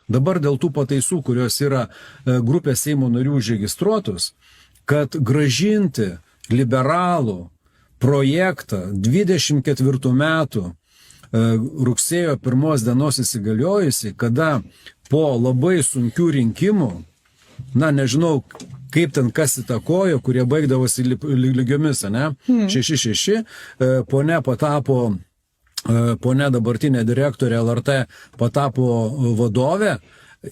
Dabar dėl tų pataisų, kurios yra grupės Seimo narių užregistruotos, kad gražinti liberalų projektą 24 metų rugsėjo 1 dienos įsigaliojusi, kada po labai sunkių rinkimų, na nežinau, kaip ten kas įtakojo, kurie baigdavosi lygiomis, ne? 6-6, ponia dabartinė direktorė LRT patapo vadovė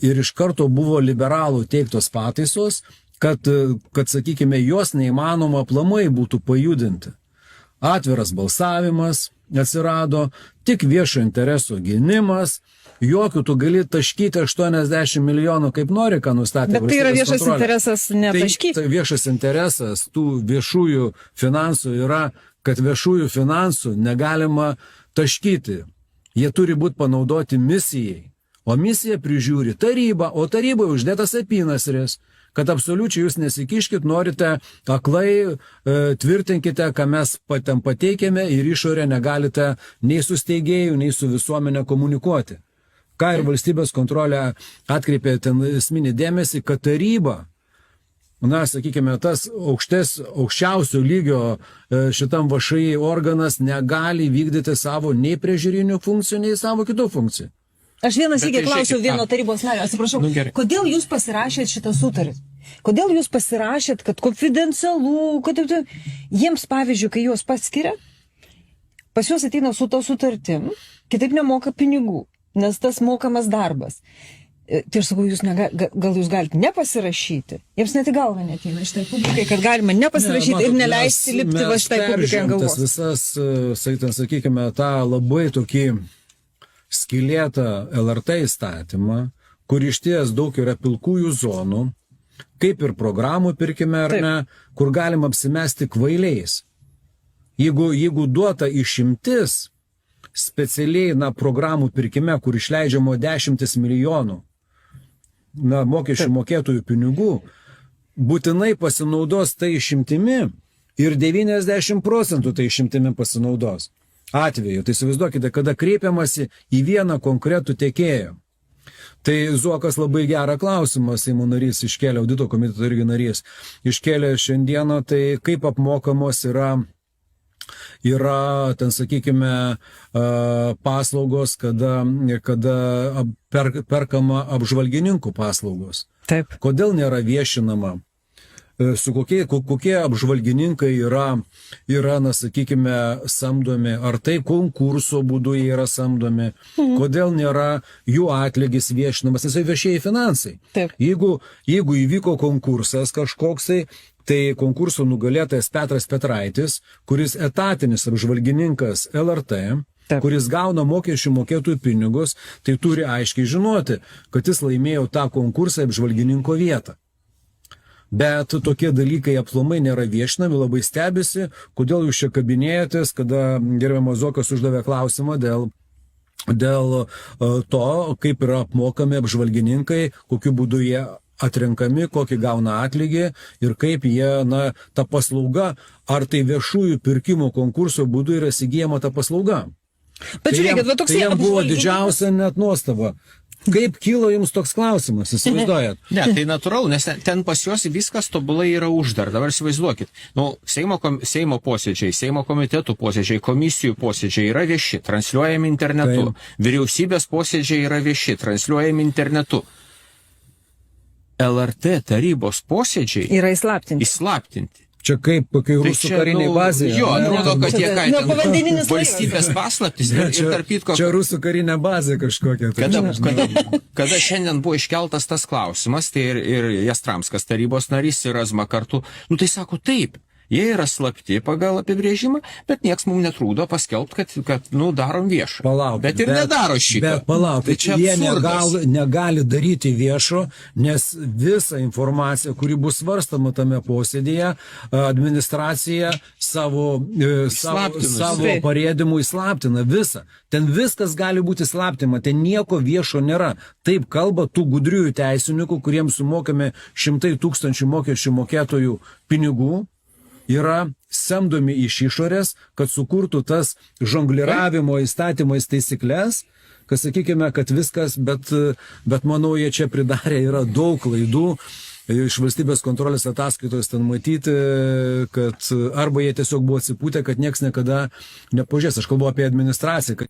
ir iš karto buvo liberalų teiktos pataisos, kad sakykime, jos neįmanoma aplamai būtų pajudinti. Atviras balsavimas atsirado, tik viešo intereso gynimas, jokių tu gali taškyti 80 milijonų, kaip nori, ką nustatė. Bet tai yra viešas interesas netaškyti. Tai viešas interesas tų viešųjų finansų yra, kad viešųjų finansų negalima taškyti. Jie turi būti panaudoti misijai. O misiją prižiūri taryba, o taryboje uždėtas apynasris, kad absoliučiai jūs nesikiškit, norite aklai tvirtinkite, ką mes ten pateikėme ir išorę negalite nei su steigėjų, nei su visuomenė komunikuoti. Ką ir valstybės kontrolė atkreipė ten esminį dėmesį, kad taryba, na, sakykime, tas aukščiausio lygio šitam VŠI organas negali vykdyti savo nei priežiūrinių funkcijų, nei savo kitų funkcijų. Aš vienas įgė klausiau vieno tarybos nario, atsiprašau, kodėl jūs pasirašėt šitą sutartį? Kodėl jūs pasirašėt, kad konfidencialų, kad jiems, pavyzdžiui, kai juos paskiria, pas juos ateina su to sutartim, kitaip nemoka pinigų, nes tas mokamas darbas. Tai aš sakau, gal jūs galite nepasirašyti? Jiems net į galvą neteina šitai publikai, kad galima nepasirašyti ir neleisti lipti va šitai publikai ant galvos. Tas visas, sakykime, tą labai tokį skylėtą LRT įstatymą, kur išties daug yra pilkųjų zonų, kaip ir programų pirkime ar ne, kur galima apsimesti kvailiais. Jeigu duota išimtis specialiai programų pirkime, kur išleidžiamo 10 milijonų mokesčių mokėtojų pinigų, būtinai pasinaudos tai išimtimi ir 90% tai išimtimi pasinaudos atveju. Tai įsivaizduokite, kada kreipiamasi į vieną konkretų tiekėją. Tai Zuokas labai gerą klausimą, Seimo narys iškėlė, audito komiteto irgi narys, iškėlė šiandieną, tai kaip apmokamos yra ten, sakykime, paslaugos, kada perkama apžvalgininkų paslaugos. Taip. Kodėl nėra viešinama? Su kokie apžvalgininkai yra, na, sakykime, samdomi, ar tai konkurso būdu jie yra samdomi, kodėl nėra jų atlygis viešinamas, nes tai viešieji finansai. Taip. Jeigu įvyko konkursas kažkoksai, tai konkurso nugalėtojas Petras Petraitis, kuris etatinis apžvalgininkas LRT, Taip. kuris gauna mokesčių mokėtojų pinigus, tai turi aiškiai žinoti, kad jis laimėjo tą konkursą apžvalgininko vietą. Bet tokie dalykai aplamai nėra viešinami, labai stebisi, kodėl jūs čia kabinėjotės, kada gerbiamas Zuokas uždavė klausimą dėl to, kaip yra apmokami apžvalgininkai, kokiu būdu jie atrenkami, kokį gauna atlygį ir kaip jie, na, ta paslauga, ar tai viešųjų pirkimų konkurso būdu yra įsigyjama ta paslauga. Bet žiūrėkit, va toksai jam buvo didžiausia net nuostaba. Kaip kilo jums toks klausimas, įsivaizduojat? Ne, tai natūralu, nes ten pas juos viskas tobulai yra uždar. Dabar įsivaizduokit, Seimo posėdžiai, Seimo komitetų posėdžiai, komisijų posėdžiai yra vieši, transliuojami internetu. Taip. Vyriausybės posėdžiai yra vieši, transliuojami internetu. LRT tarybos posėdžiai yra įslaptinti. Čia kaip rusų kariniai bazėje. Jo, atrodo, kad jie valstybės paslaptis ir tarp kitko. Čia rusų karinė bazė kažkokia. Kada šiandien buvo iškeltas tas klausimas, tai ir Jastramskas tarybos narys ir Razma kartu, tai sako taip. Jie yra slapti pagal apibrėžimą, bet nieks mums netrūdo paskelbti, kad darom viešą. Palauk, bet nedaro šito. Bet palauk, tai jie negali daryti viešo, nes visa informacija, kuri bus svarstama tame posėdėje, administracija savo parėdimų įslaptina visą. Ten viskas gali būti slaptima, ten nieko viešo nėra. Taip kalba tų gudriųjų teisininkų, kuriems sumokame 100 000 mokesčių mokėtojų pinigų, yra samdomi iš išorės, kad sukurtų tas žongliravimo įstatymais taisyklės kad sakykime, kad viskas, bet manau, jie čia pridarė yra daug klaidų. Iš valstybės kontrolės ataskaitos ten matyti, kad arba jie tiesiog buvo atsipūtę, kad nieks niekada nepažiūrės. Aš kalbu apie administraciją, kad